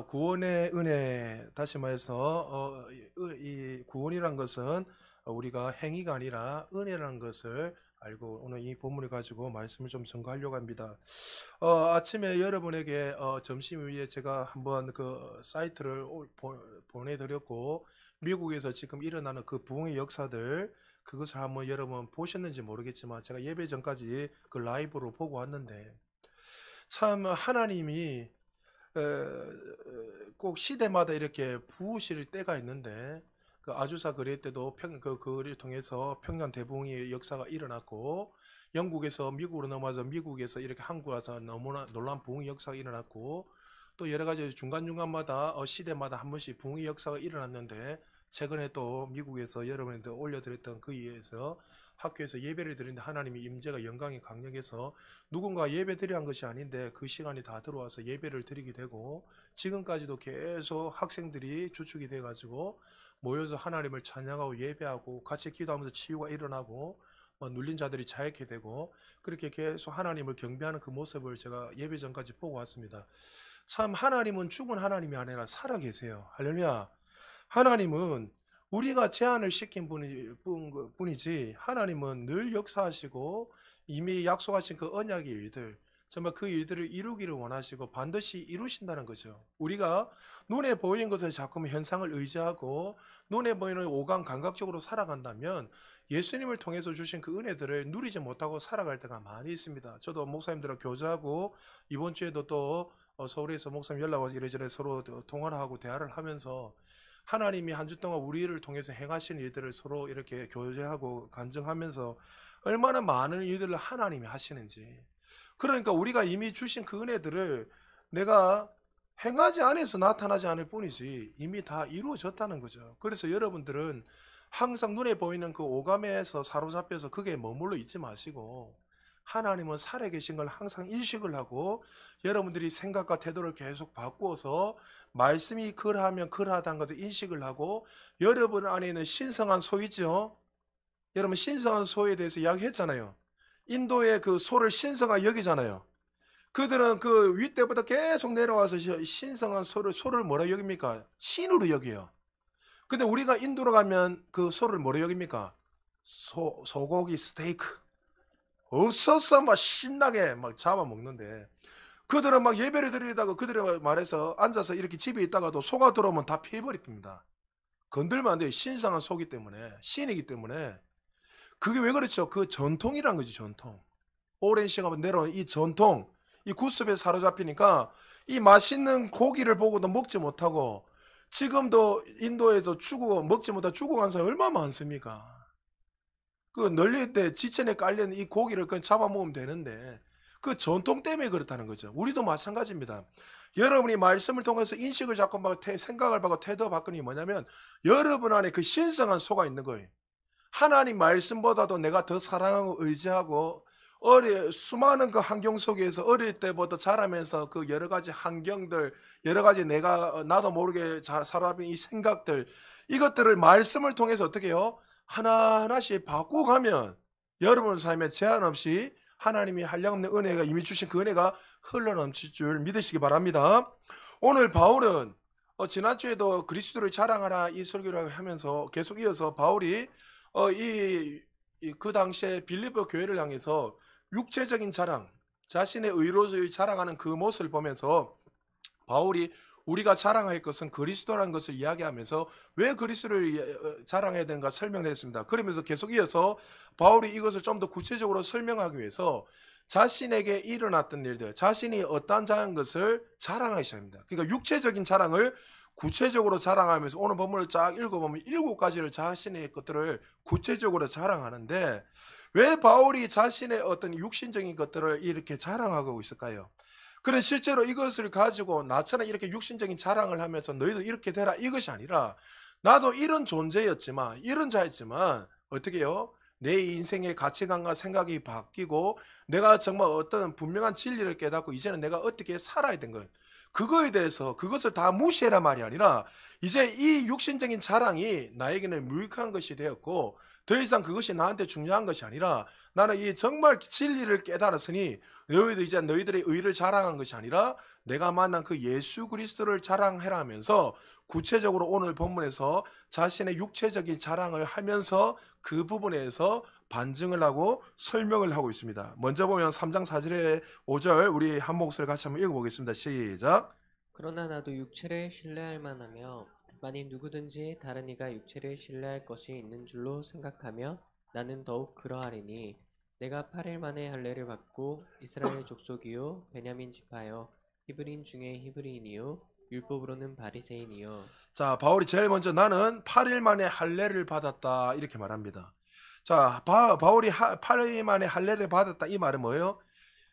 구원의 은혜, 다시 말해서 이 구원이란 것은 우리가 행위가 아니라 은혜라는 것을 알고 오늘 이 본문을 가지고 말씀을 좀 전가하려고 합니다. 아침에 여러분에게 점심 위에 제가 한번 그 사이트를 보내드렸고, 미국에서 지금 일어나는 그 부흥의 역사들, 그것을 한번 여러분 보셨는지 모르겠지만 제가 예배 전까지 그 라이브로 보고 왔는데, 참 하나님이 꼭 시대마다 이렇게 부으실 때가 있는데, 그 아주사 거래 때도 그 거리를 통해서 평양 대붕의 역사가 일어났고, 영국에서 미국으로 넘어와서 미국에서 이렇게 한국 와서 너무나 놀라운 부흥의 역사가 일어났고, 또 여러 가지 중간중간마다 시대마다 한 번씩 부흥의 역사가 일어났는데, 최근에 또 미국에서 여러분한테 올려드렸던 그 이에서 학교에서 예배를 드리는데 하나님의 임재가 영광이 강력해서 누군가 예배 드려야 한 것이 아닌데 그 시간이 다 들어와서 예배를 드리게 되고, 지금까지도 계속 학생들이 주축이 돼 가지고 모여서 하나님을 찬양하고 예배하고 같이 기도하면서 치유가 일어나고 눌린 자들이 자유케 되고, 그렇게 계속 하나님을 경배하는 그 모습을 제가 예배 전까지 보고 왔습니다. 참 하나님은 죽은 하나님이 아니라 살아 계세요. 할렐루야. 하나님은 우리가 제안을 시킨 뿐이지 하나님은 늘 역사하시고 이미 약속하신 그 언약의 일들, 정말 그 일들을 이루기를 원하시고 반드시 이루신다는 거죠. 우리가 눈에 보이는 것을 자꾸 현상을 의지하고 눈에 보이는 오감 감각적으로 살아간다면 예수님을 통해서 주신 그 은혜들을 누리지 못하고 살아갈 때가 많이 있습니다. 저도 목사님들과 교제하고 이번 주에도 또 서울에서 목사님 연락 와서 이래저래 서로 통화를 하고 대화를 하면서 하나님이 한 주 동안 우리를 통해서 행하신 일들을 서로 이렇게 교제하고 간증하면서 얼마나 많은 일들을 하나님이 하시는지, 그러니까 우리가 이미 주신 그 은혜들을 내가 행하지 않아서 나타나지 않을 뿐이지 이미 다 이루어졌다는 거죠. 그래서 여러분들은 항상 눈에 보이는 그 오감에서 사로잡혀서 거기에 머물러 있지 마시고 하나님은 살아계신 걸 항상 인식을 하고 여러분들이 생각과 태도를 계속 바꾸어서 말씀이 그러하면 그러하다는 것을 인식을 하고, 여러분 안에 있는 신성한 소이죠. 여러분 신성한 소에 대해서 이야기했잖아요. 인도의 그 소를 신성하게 여기잖아요. 그들은 그 윗대부터 계속 내려와서 신성한 소를 뭐라 여깁니까? 신으로 여겨요. 근데 우리가 인도로 가면 그 소를 뭐라 여깁니까? 소고기 스테이크. 없었어 막 신나게 막 잡아먹는데, 그들은 막 예배를 드리다가 그들의 말해서 앉아서 이렇게 집에 있다가도 소가 들어오면 다 피해버립니다. 건들면 안 돼요. 신성한 소기 때문에, 신이기 때문에. 그게 왜 그렇죠? 그 전통이란 거지, 전통. 오랜 시간 내려온 이 전통, 이 구습에 사로잡히니까 이 맛있는 고기를 보고도 먹지 못하고, 지금도 인도에서 먹지 못하고 죽어간 사람이 얼마나 많습니까? 그 널릴 때 지천에 깔린 이 고기를 그냥 잡아먹으면 되는데 그 전통 때문에 그렇다는 거죠. 우리도 마찬가지입니다. 여러분이 말씀을 통해서 인식을 잡고 생각을 하고 태도 바꾸니 뭐냐면 여러분 안에 그 신성한 소가 있는 거예요. 하나님 말씀보다도 내가 더 사랑하고 의지하고 수많은 그 환경 속에서 어릴 때부터 자라면서 그 여러 가지 환경들, 여러 가지 나도 모르게 살아가는 이 생각들, 이것들을 말씀을 통해서 어떻게 해요? 하나하나씩 바꾸가면 여러분 삶에 제한 없이 하나님이 한량없는 은혜가 이미 주신 그 은혜가 흘러넘칠 줄 믿으시기 바랍니다. 오늘 바울은 지난주에도 그리스도를 자랑하라 이 설교를 하면서 계속 이어서 바울이 그 당시에 빌립보 교회를 향해서 육체적인 자랑, 자신의 의로를 자랑하는 그 모습을 보면서 바울이 우리가 자랑할 것은 그리스도라는 것을 이야기하면서 왜 그리스도를 자랑해야 되는가 설명을 했습니다. 그러면서 계속 이어서 바울이 이것을 좀 더 구체적으로 설명하기 위해서 자신에게 일어났던 일들, 자신이 어떠한 자인 것을 자랑하셔야 합니다. 그러니까 육체적인 자랑을 구체적으로 자랑하면서 오늘 본문을 쫙 읽어보면 7가지를 자신의 것들을 구체적으로 자랑하는데, 왜 바울이 자신의 어떤 육신적인 것들을 이렇게 자랑하고 있을까요? 그런 실제로 이것을 가지고 나처럼 이렇게 육신적인 자랑을 하면서 너희도 이렇게 되라 이것이 아니라, 나도 이런 존재였지만 이런 자였지만 어떻게 해요? 내 인생의 가치관과 생각이 바뀌고 내가 정말 어떤 분명한 진리를 깨닫고 이제는 내가 어떻게 살아야 된 걸, 그거에 대해서 그것을 다 무시해라 말이 아니라 이제 이 육신적인 자랑이 나에게는 무익한 것이 되었고 더 이상 그것이 나한테 중요한 것이 아니라 나는 이 정말 진리를 깨달았으니 너희들 이제 너희들의 의를 자랑한 것이 아니라 내가 만난 그 예수 그리스도를 자랑해라 하면서 구체적으로 오늘 본문에서 자신의 육체적인 자랑을 하면서 그 부분에서 반증을 하고 설명을 하고 있습니다. 먼저 보면 3장 4절에 5절 우리 한 목소리 같이 한번 읽어보겠습니다. 시작. 그러나 나도 육체를 신뢰할 만하며 만일 누구든지 다른 이가 육체를 신뢰할 것이 있는 줄로 생각하며 나는 더욱 그러하리니 내가 8일 만에 할례를 받고 이스라엘 족속이요 베냐민 지파요 히브리인 중에 히브리인이요 율법으로는 바리새인이요. 자, 바울이 제일 먼저 나는 8일 만에 할례를 받았다 이렇게 말합니다. 자, 바울이 8일 만에 할례를 받았다 이 말은 뭐예요?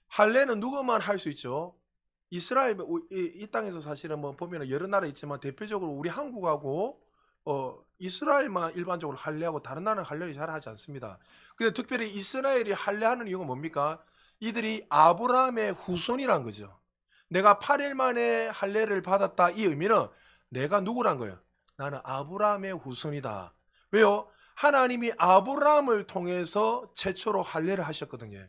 할례는 누구만 할 수 있죠? 이스라엘 이 땅에서 사실은 뭐 보면 여러 나라 있지만 대표적으로 우리 한국하고 이스라엘만 일반적으로 할례하고 다른 나라는 할례를 잘 하지 않습니다. 근데 특별히 이스라엘이 할례하는 이유가 뭡니까? 이들이 아브라함의 후손이란 거죠. 내가 8일 만에 할례를 받았다 이 의미는 내가 누구란 거예요? 나는 아브라함의 후손이다. 왜요? 하나님이 아브라함을 통해서 최초로 할례를 하셨거든요.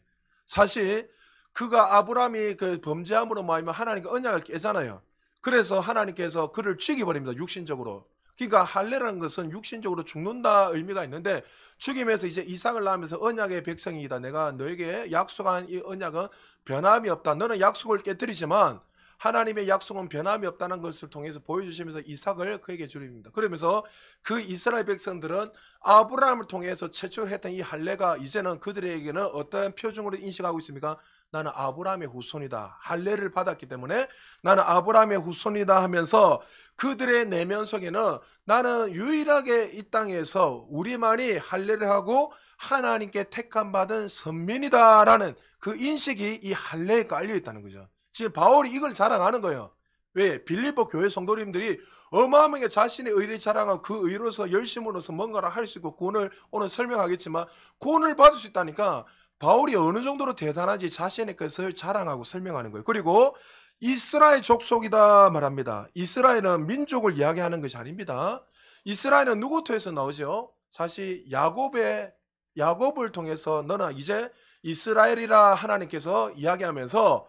사실 그가 아브라함이 그 범죄함으로 말하면 하나님과 언약을 깨잖아요. 그래서 하나님께서 그를 죽여버립니다. 육신적으로. 그러니까 할례라는 것은 육신적으로 죽는다 의미가 있는데 죽임에서 이제 이삭을 낳으면서 언약의 백성이다. 내가 너에게 약속한 이 언약은 변함이 없다. 너는 약속을 깨뜨리지만 하나님의 약속은 변함이 없다는 것을 통해서 보여주시면서 이삭을 그에게 주립니다. 그러면서 그 이스라엘 백성들은 아브라함을 통해서 최초로 했던 이 할례가 이제는 그들에게는 어떤 표징으로 인식하고 있습니까? 나는 아브라함의 후손이다. 할례를 받았기 때문에 나는 아브라함의 후손이다 하면서 그들의 내면 속에는 나는 유일하게 이 땅에서 우리만이 할례를 하고 하나님께 택함 받은 선민이다라는 그 인식이 이 할례에 깔려 있다는 거죠. 지금 바울이 이걸 자랑하는 거예요. 왜? 빌립보 교회 성도님들이 어마어마하게 자신의 의를 자랑하고 그 의로서 열심으로서 뭔가를 할 수 있고 구원을 오늘 설명하겠지만 구원을 받을 수 있다니까 바울이 어느 정도로 대단한지 자신의 것을 자랑하고 설명하는 거예요. 그리고 이스라엘 족속이다 말합니다. 이스라엘은 민족을 이야기하는 것이 아닙니다. 이스라엘은 누구 통해서 나오죠? 사실 야곱을 통해서 너는 이제 이스라엘이라 하나님께서 이야기하면서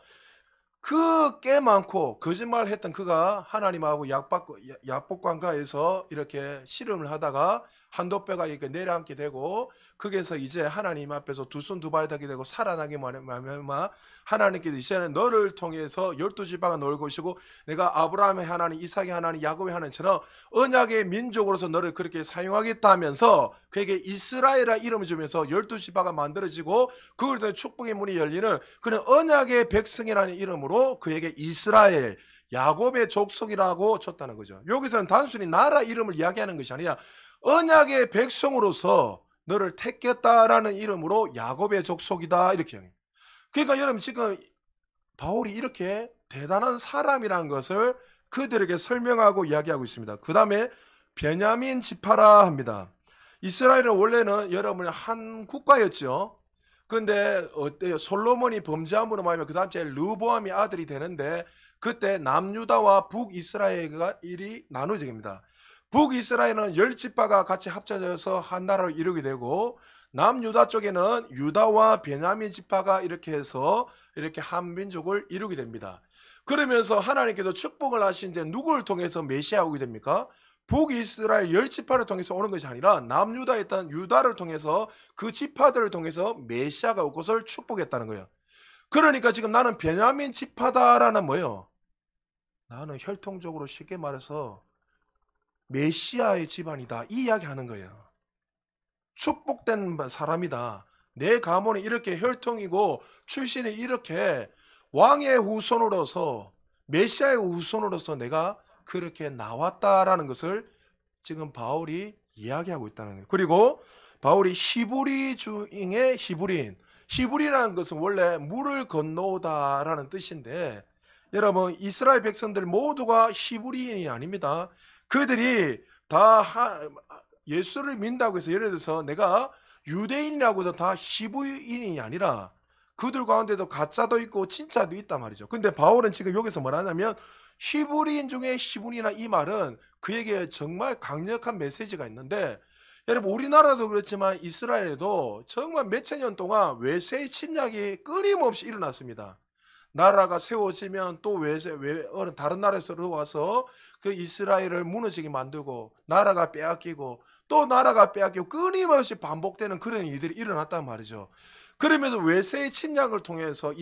그 꽤 많고 거짓말했던 그가 하나님하고 약복강가에서 이렇게 씨름을 하다가 한도뼈가 이렇게 내려앉게 되고 거기에서 이제 하나님 앞에서 두 손 두 발 닿게 되고 살아나게 말미암아 하나님께서 이제는 너를 통해서 12지파가 놀 것이고 내가 아브라함의 하나님, 이삭의 하나님, 야곱의 하나님처럼 언약의 민족으로서 너를 그렇게 사용하겠다 하면서 그에게 이스라엘이라 이름을 주면서 12지파가 만들어지고 그걸 통해 축복의 문이 열리는 그런 언약의 백성이라는 이름으로 그에게 이스라엘, 야곱의 족속이라고 줬다는 거죠. 여기서는 단순히 나라 이름을 이야기하는 것이 아니라 언약의 백성으로서 너를 택했다라는 이름으로 야곱의 족속이다 이렇게 합니다. 그러니까 여러분 지금 바울이 이렇게 대단한 사람이라는 것을 그들에게 설명하고 이야기하고 있습니다. 그 다음에 베냐민 지파라 합니다. 이스라엘은 원래는 여러분 한 국가였죠. 근데 어때요? 솔로몬이 범죄함으로 말하면 그 다음 주에 르보암이 아들이 되는데 그때 남유다와 북이스라엘이 나누어지게 됩니다. 북이스라엘은 10지파가 같이 합쳐져서 한 나라를 이루게 되고 남유다 쪽에는 유다와 베냐민 지파가 이렇게 해서 이렇게 한 민족을 이루게 됩니다. 그러면서 하나님께서 축복을 하시는데 누구를 통해서 메시아 오게 됩니까? 북이스라엘 10지파를 통해서 오는 것이 아니라 남유다에 있던 유다를 통해서 그 지파들을 통해서 메시아가 올 것을 축복했다는 거예요. 그러니까 지금 나는 베냐민 지파다라는 뭐예요? 나는 혈통적으로 쉽게 말해서 메시아의 집안이다 이 이야기 하는 거예요. 축복된 사람이다. 내 가문이 이렇게 혈통이고 출신이 이렇게 왕의 후손으로서 메시아의 후손으로서 내가 그렇게 나왔다라는 것을 지금 바울이 이야기하고 있다는 거예요. 그리고 바울이 히브리 중의 히브리인, 히브리라는 것은 원래 물을 건너오다라는 뜻인데 여러분 이스라엘 백성들 모두가 히브리인이 아닙니다. 그들이 다 예수를 믿는다고 해서 예를 들어서 내가 유대인이라고 해서 다 히브리인이 아니라 그들 가운데도 가짜도 있고 진짜도 있단 말이죠. 근데 바울은 지금 여기서 뭐라냐면 히브리인 중에 히브리나 이 말은 그에게 정말 강력한 메시지가 있는데 여러분 우리나라도 그렇지만 이스라엘에도 정말 몇천 년 동안 외세의 침략이 끊임없이 일어났습니다. 나라가 세워지면 또 다른 나라에서 들어와서 그 이스라엘을 무너지게 만들고 나라가 빼앗기고 또 나라가 빼앗기고 끊임없이 반복되는 그런 일들이 일어났단 말이죠. 그러면서 외세의 침략을 통해서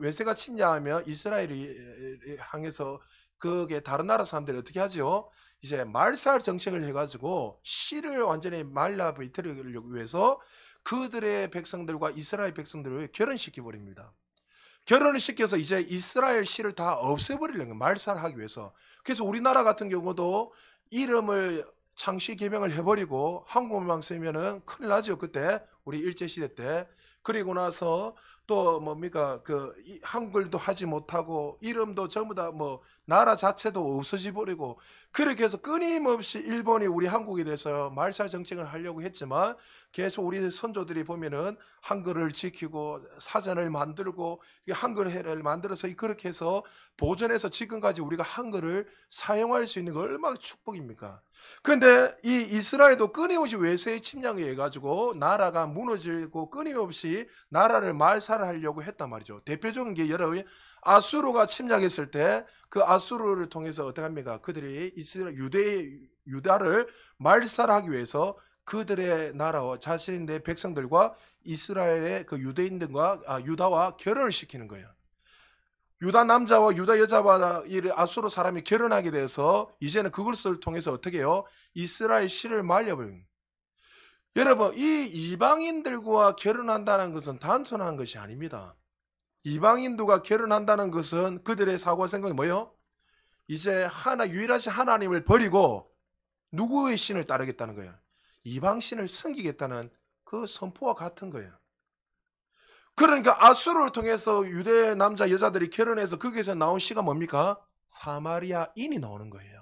외세가 침략하면 이스라엘을 향해서 그게 다른 나라 사람들이 어떻게 하죠? 이제 말살 정책을 해가지고 씨를 완전히 말라 비틀기 위해서 그들의 백성들과 이스라엘 백성들을 결혼시켜 버립니다. 결혼을 시켜서 이제 이스라엘 씨를 다 없애버리려는 거예요. 말살하기 위해서. 그래서 우리나라 같은 경우도 이름을 창씨 개명을 해버리고 한국말만 쓰면은 큰일 나죠. 그때 우리 일제시대 때. 그리고 나서 또 뭡니까 한글도 하지 못하고 이름도 전부 다 뭐 나라 자체도 없어져 버리고 그렇게 해서 끊임없이 일본이 우리 한국에 대해서 말살 정책을 하려고 했지만 계속 우리 선조들이 보면은 한글을 지키고 사전을 만들고 한글회를 만들어서 그렇게 해서 보존해서 지금까지 우리가 한글을 사용할 수 있는 거 얼마나 축복입니까? 근데 이 이스라엘도 끊임없이 외세의 침략에 의해 가지고 나라가 무너지고 끊임없이 나라를 말살하려고 했단 말이죠. 대표적인 게 여러분 아수르가 침략했을 때 그 아수르를 통해서 어떻게 합니까? 그들이 유다를 말살하기 위해서 그들의 나라와 자신의 백성들과 이스라엘의 그 유다와 결혼을 시키는 거예요. 유다 남자와 유다 여자와 아수르 사람이 결혼하게 돼서 이제는 그것을 통해서 어떻게 해요? 이스라엘 씨를 말려버린 거예요. 여러분 이 이방인들과 결혼한다는 것은 단순한 것이 아닙니다. 이방인들과 결혼한다는 것은 그들의 사고와 생각이 뭐예요? 이제 유일하신 하나님을 버리고 누구의 신을 따르겠다는 거예요? 이방신을 섬기겠다는 그 선포와 같은 거예요. 그러니까 아수르를 통해서 유대 남자 여자들이 결혼해서 거기에서 나온 씨가 뭡니까? 사마리아인이 나오는 거예요.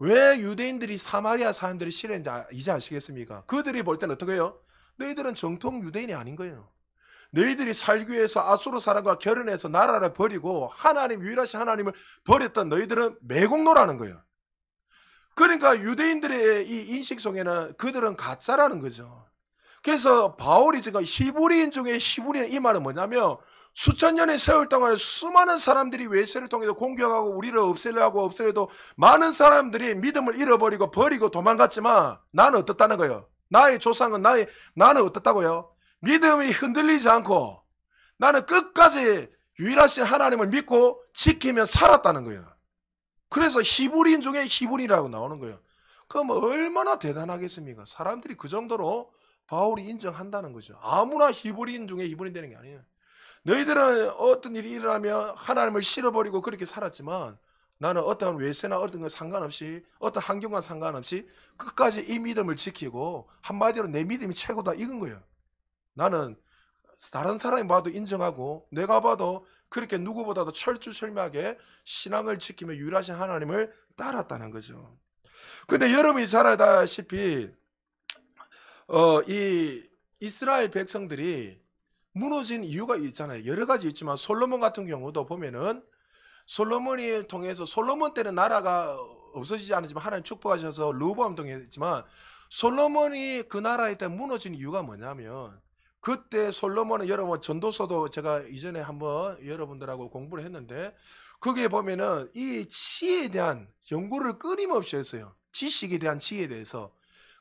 왜 유대인들이 사마리아 사람들이 싫어했는지 이제 아시겠습니까? 그들이 볼 때는 어떻게 해요? 너희들은 정통 유대인이 아닌 거예요. 너희들이 살기 위해서 아수르 사람과 결혼해서 나라를 버리고 유일하신 하나님을 버렸던 너희들은 매국노라는 거예요. 그러니까 유대인들의 이 인식 속에는 그들은 가짜라는 거죠. 그래서 바울이 지금 히브리인 중에 히브리인 이 말은 뭐냐면 수천 년의 세월 동안 수많은 사람들이 외세를 통해서 공격하고 우리를 없애려도 많은 사람들이 믿음을 잃어버리고 버리고 도망갔지만 나는 어떻다는 거예요? 나의 조상은 나는 어떻다고요? 믿음이 흔들리지 않고 나는 끝까지 유일하신 하나님을 믿고 지키며 살았다는 거예요. 그래서 히브리인 중에 히브리라고 나오는 거예요. 그럼 얼마나 대단하겠습니까? 사람들이 그 정도로 바울이 인정한다는 거죠. 아무나 히브리인 중에 히브리인 되는 게 아니에요. 너희들은 어떤 일이 일어나면 하나님을 실어버리고 그렇게 살았지만 나는 어떤 외세나 어떤 거 상관없이 어떤 환경과 상관없이 끝까지 이 믿음을 지키고 한마디로 내 믿음이 최고다 이건 거예요. 나는 다른 사람이 봐도 인정하고 내가 봐도 그렇게 누구보다도 철두철미하게 신앙을 지키며 유일하신 하나님을 따랐다는 거죠. 근데 여러분이 잘 알다시피 이 이스라엘 백성들이 무너진 이유가 있잖아요. 여러 가지 있지만 솔로몬 같은 경우도 보면은 솔로몬이 통해서 솔로몬 때는 나라가 없어지지 않았지만 하나님 축복하셔서 르호보암 통했지만 솔로몬이 그 나라에 때 무너진 이유가 뭐냐면 그때 솔로몬은 여러분 전도서도 제가 이전에 한번 여러분들하고 공부를 했는데 거기에 보면은 이 지혜에 대한 연구를 끊임없이 했어요. 지식에 대한 지혜에 대해서.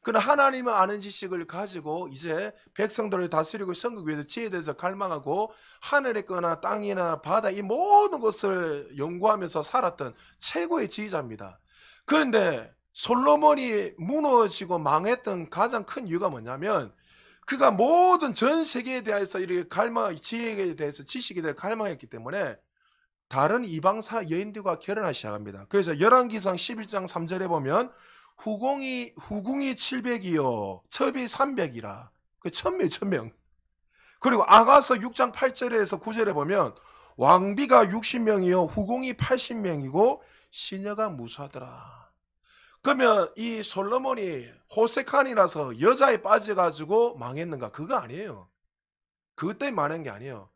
그러나 하나님을 아는 지식을 가지고 이제 백성들을 다스리고 섬기기 위해서 지혜에 대해서 갈망하고 하늘에 거나 땅이나 바다 이 모든 것을 연구하면서 살았던 최고의 지휘자입니다. 그런데 솔로몬이 무너지고 망했던 가장 큰 이유가 뭐냐면 그가 모든 전 세계에 대해서 이렇게 지혜에 대해서 지식에 대해 갈망했기 때문에 다른 이방사 여인들과 결혼하기 시작합니다. 그래서 열왕기상 11장 3절에 보면 후궁이 700이요 첩이 300이라 그 1000명. 그리고 아가서 6장 8절에서 9절에 보면 왕비가 60명이요 후궁이 80명이고 시녀가 무수하더라. 그러면 이 솔로몬이 호색한이라서 여자에 빠져가지고 망했는가? 그거 아니에요. 그것 때문에 망한 게 아니에요.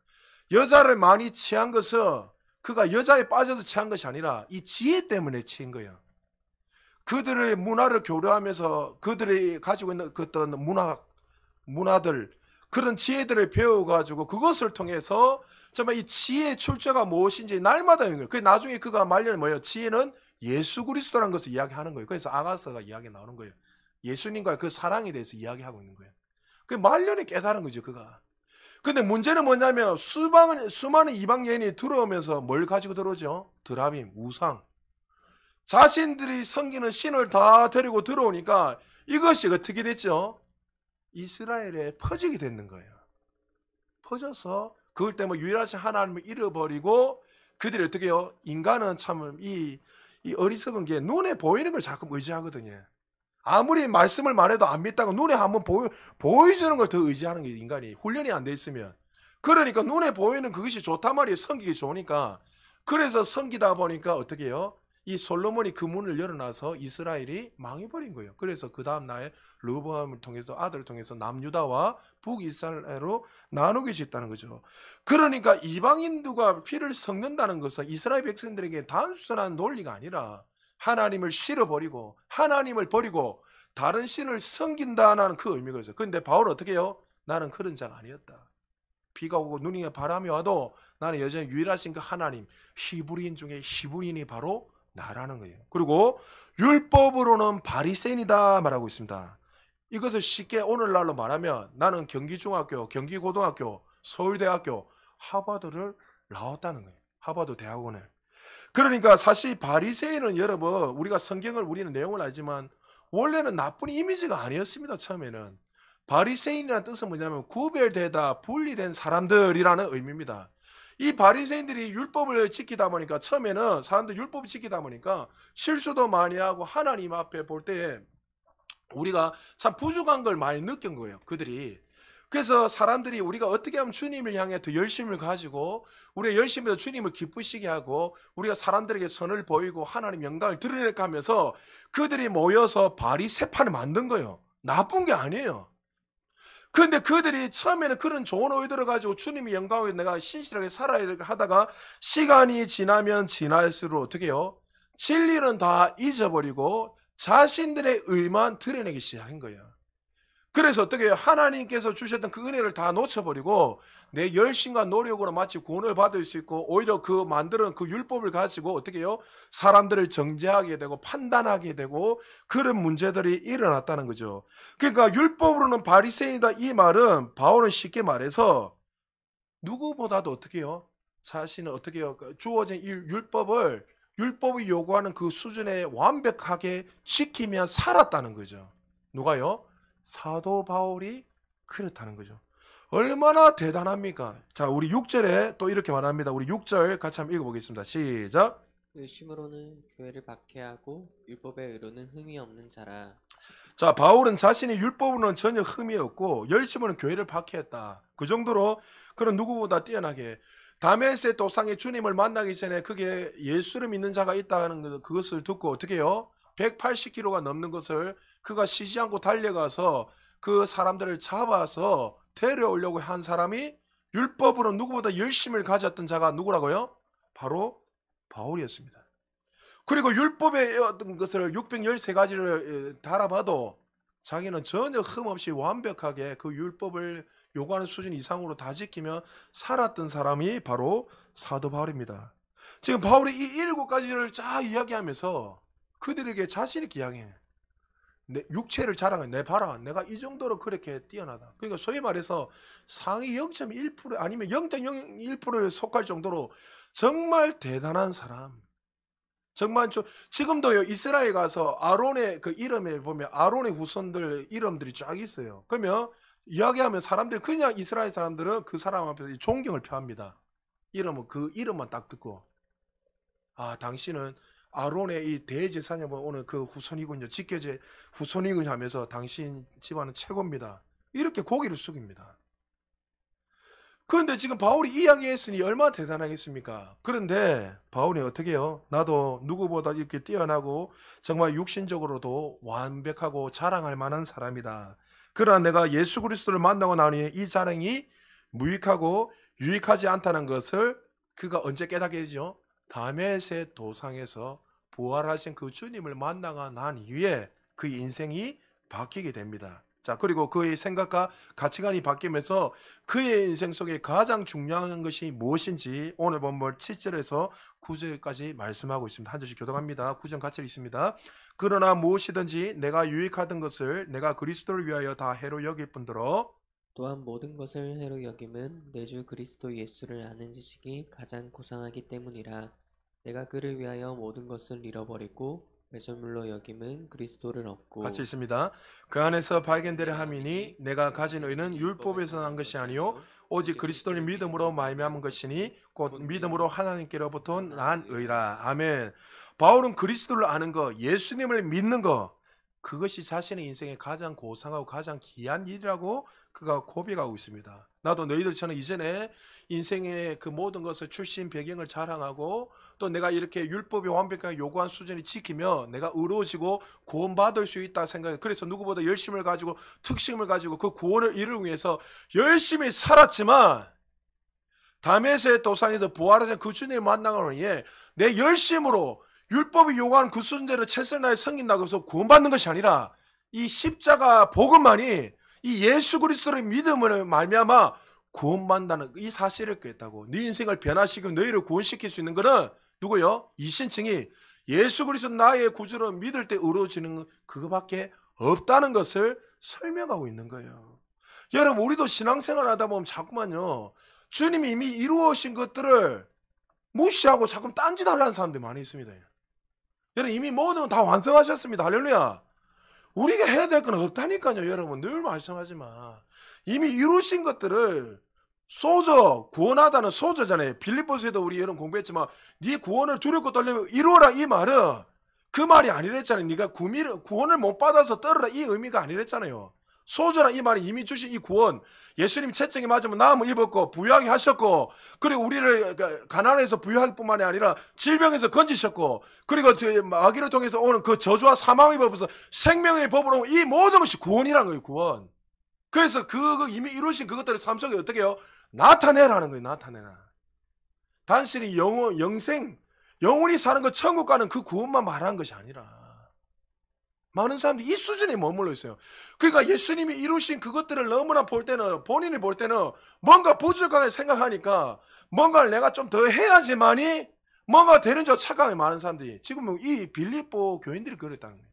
여자를 많이 취한 것은 그가 여자에 빠져서 취한 것이 아니라 이 지혜 때문에 취한 거예요. 그들의 문화를 교류하면서 그들이 가지고 있는 그 어떤 문화들, 그런 지혜들을 배워가지고 그것을 통해서 정말 이 지혜의 출처가 무엇인지 날마다 있는 거예요. 그 나중에 그가 말려는 뭐예요? 지혜는 예수 그리스도라는 것을 이야기하는 거예요. 그래서 아가서가 이야기 나오는 거예요. 예수님과의 그 사랑에 대해서 이야기하고 있는 거예요. 그 말년에 깨달은 거죠, 그가. 근데 문제는 뭐냐면 수많은 이방 여인이 들어오면서 뭘 가지고 들어오죠? 드라빔, 우상. 자신들이 섬기는 신을 다 데리고 들어오니까 이것이 어떻게 됐죠? 이스라엘에 퍼지게 됐는 거예요. 퍼져서 그걸 때문에 유일하신 하나님을 잃어버리고 그들이 어떻게 해요? 인간은 참 이 어리석은 게 눈에 보이는 걸 자꾸 의지하거든요. 아무리 말씀을 말해도 안 믿다가 눈에 한번 보여주는 걸 더 의지하는 게 인간이 훈련이 안 돼 있으면. 그러니까 눈에 보이는 그것이 좋단 말이에요. 섬기기 좋으니까. 그래서 섬기다 보니까 어떻게 해요? 이 솔로몬이 그 문을 열어놔서 이스라엘이 망해버린 거예요. 그래서 그 다음 날에 르호보암을 통해서 아들을 통해서 남유다와 북이스라엘로 나누게 짓다는 거죠. 그러니까 이방인들과 피를 섞는다는 것은 이스라엘 백성들에게 단순한 논리가 아니라 하나님을 실어버리고 하나님을 버리고 다른 신을 섬긴다는 그 의미가 있어요. 그런데 바울은 어떻게 해요? 나는 그런 자가 아니었다. 비가 오고 눈이 바람이 와도 나는 여전히 유일하신 그 하나님, 히브리인 중에 히브리인이 바로 나라는 거예요. 그리고 율법으로는 바리새인이다 말하고 있습니다. 이것을 쉽게 오늘날로 말하면 나는 경기중학교, 경기고등학교, 서울대학교, 하버드를 나왔다는 거예요. 하버드 대학원을. 그러니까 사실 바리새인은 여러분 우리가 성경을 우리는 내용을 알지만 원래는 나쁜 이미지가 아니었습니다. 처음에는. 바리새인이라는 뜻은 뭐냐면 구별되다 분리된 사람들이라는 의미입니다. 이 바리새인들이 율법을 지키다 보니까 처음에는 사람들 율법을 지키다 보니까 실수도 많이 하고 하나님 앞에 볼 때 우리가 참 부족한 걸 많이 느낀 거예요. 그들이. 그래서 사람들이 우리가 어떻게 하면 주님을 향해 더 열심을 가지고 우리가 열심히 주님을 기쁘시게 하고 우리가 사람들에게 선을 보이고 하나님 영광을 드러낼까 하면서 그들이 모여서 바리새파를 만든 거예요. 나쁜 게 아니에요. 그런데 그들이 처음에는 그런 좋은 의도를 가지고 주님의 영광을 내가 신실하게 살아야 하다가 시간이 지나면 지날수록 어떻게 해요? 진리는 다 잊어버리고 자신들의 의만 드러내기 시작한 거예요. 그래서 어떻게 해요? 하나님께서 주셨던 그 은혜를 다 놓쳐버리고 내 열심과 노력으로 마치 구원을 받을 수 있고 오히려 그 만드는 그 율법을 가지고 어떻게 해요? 사람들을 정죄하게 되고 판단하게 되고 그런 문제들이 일어났다는 거죠. 그러니까 율법으로는 바리새인이다 이 말은 바울은 쉽게 말해서 누구보다도 어떻게 해요? 자신은 어떻게 해요? 주어진 이 율법이 요구하는 그 수준에 완벽하게 지키며 살았다는 거죠. 누가요? 사도 바울이 그렇다는 거죠. 얼마나 대단합니까? 자, 우리 6절에 또 이렇게 말합니다. 우리 6절 같이 한번 읽어보겠습니다. 시작. 의심으로는 교회를 박해하고 율법의 의로는 흠이 없는 자라. 자, 바울은 자신이 율법으로는 전혀 흠이 없고 열심으로는 교회를 박해했다. 그 정도로 그런 누구보다 뛰어나게 다메섹 도상의 주님을 만나기 전에 그게 예수를 믿는 자가 있다는 그것을 듣고 어떻게 해요? 180km가 넘는 것을 그가 쉬지 않고 달려가서 그 사람들을 잡아서 데려오려고 한 사람이 율법으로 누구보다 열심을 가졌던 자가 누구라고요? 바로 바울이었습니다. 그리고 율법의 어떤 것을 613가지를 달아봐도 자기는 전혀 흠없이 완벽하게 그 율법을 요구하는 수준 이상으로 다 지키며 살았던 사람이 바로 사도 바울입니다. 지금 바울이 이 7가지를 쫙 이야기하면서 그들에게 자신이 이야기해. 내 육체를 자랑해. 내 봐라. 내가 이 정도로 그렇게 뛰어나다. 그러니까 소위 말해서 상위 0.1% 아니면 0.01%에 속할 정도로 정말 대단한 사람. 정말 지금도요 이스라엘 가서 아론의 그 이름에 보면 아론의 후손들 이름들이 쫙 있어요. 그러면 이야기하면 사람들이 그냥 이스라엘 사람들은 그 사람 앞에서 존경을 표합니다. 이름은 그 이름만 딱 듣고 아 당신은 아론의 이 대제사장을 오늘 그 후손이군요. 직계제 후손이군요 하면서 당신 집안은 최고입니다. 이렇게 고개를 숙입니다. 그런데 지금 바울이 이야기했으니 얼마나 대단하겠습니까? 그런데 바울이 어떻게 해요? 나도 누구보다 이렇게 뛰어나고 정말 육신적으로도 완벽하고 자랑할 만한 사람이다. 그러나 내가 예수 그리스도를 만나고 나니 이 자랑이 무익하고 유익하지 않다는 것을 그가 언제 깨닫게 되죠? 다메섹 도상에서 부활하신 그 주님을 만나고 난 이후에 그 인생이 바뀌게 됩니다. 자, 그리고 그의 생각과 가치관이 바뀌면서 그의 인생 속에 가장 중요한 것이 무엇인지 오늘 본문 7절에서 9절까지 말씀하고 있습니다. 한 절씩 교독합니다. 9절 같이 읽습니다. 그러나 무엇이든지 내가 유익하던 것을 내가 그리스도를 위하여 다 해로 여길 뿐더러 또한 모든 것을 해로 여김은 내 주 그리스도 예수를 아는 지식이 가장 고상하기 때문이라. 내가 그를 위하여 모든 것을 잃어버리고 배설물로 여김은 그리스도를 얻고 같이 있습니다. 그 안에서 발견되려 함이니 내가 가진 의는 율법에서 난 것이 아니요 오직 그리스도를 믿음으로 말미암은 것이니 곧 믿음으로 하나님께로부터 난 의라. 아멘. 바울은 그리스도를 아는 거, 예수님을 믿는 거, 그것이 자신의 인생의 가장 고상하고 가장 귀한 일이라고 그가 고백하고 있습니다. 나도 너희들처럼 이전에 인생의 그 모든 것을 출신 배경을 자랑하고 또 내가 이렇게 율법이 완벽하게 요구한 수준을 지키며 내가 의로워지고 구원받을 수 있다 생각해. 그래서 누구보다 열심을 가지고 특심을 가지고 그 구원을 이루기 위해서 열심히 살았지만 다메섹의 도상에서 부활하신 그 주님을 만나고는 내 열심으로 율법이 요구하는 그 수준대로 최선을 다해 섬긴다고 해서 구원받는 것이 아니라 이 십자가 복음만이 이 예수 그리스도의 믿음을 말미암아 구원받는다는 이 사실을 깼다고. 네 인생을 변화시키고 너희를 구원시킬 수 있는 것은 누구요? 이 신칭이 예수 그리스도 나의 구주를 믿을 때 의로워지는 그거밖에 없다는 것을 설명하고 있는 거예요. 여러분, 우리도 신앙생활 하다 보면 자꾸만요 주님이 이미 이루어진 것들을 무시하고 자꾸 딴짓 하려는 사람들이 많이 있습니다. 여러분, 이미 모든 건 다 완성하셨습니다. 할렐루야. 우리가 해야 될 건 없다니까요. 여러분, 늘 말씀하지만 이미 이루신 것들을 소저, 구원하다는 소저잖아요. 빌립보서에도 우리 여러분 공부했지만 네 구원을 두렵고 떨리면 이루어라, 이 말은 그 말이 아니랬잖아요. 네가 구원을 못 받아서 떨어라, 이 의미가 아니랬잖아요. 소저라 이 말이 이미 주신 이 구원, 예수님 채찍에 맞으면 나음을 입었고 부유하게 하셨고, 그리고 우리를 가난해서 부유하기 뿐만이 아니라 질병에서 건지셨고, 그리고 마귀를 통해서 오는 그 저주와 사망의 법에서 생명의 법으로 이 모든 것이 구원이라는 거예요. 구원. 그래서 그 이미 이루신 그것들을 삶 속에 어떻게 해요? 나타내라는 거예요. 나타내라. 단순히 영생, 영원히 사는 것, 천국 가는 그 구원만 말하는 것이 아니라 많은 사람들이 이 수준에 머물러 있어요. 그러니까 예수님이 이루신 그것들을 너무나 볼 때는, 본인이 볼 때는 뭔가 부족하게 생각하니까 뭔가를 내가 좀 더 해야지만이 뭔가 되는 줄 착각이 많은 사람들이. 지금 이 빌립보 교인들이 그랬다는 거예요.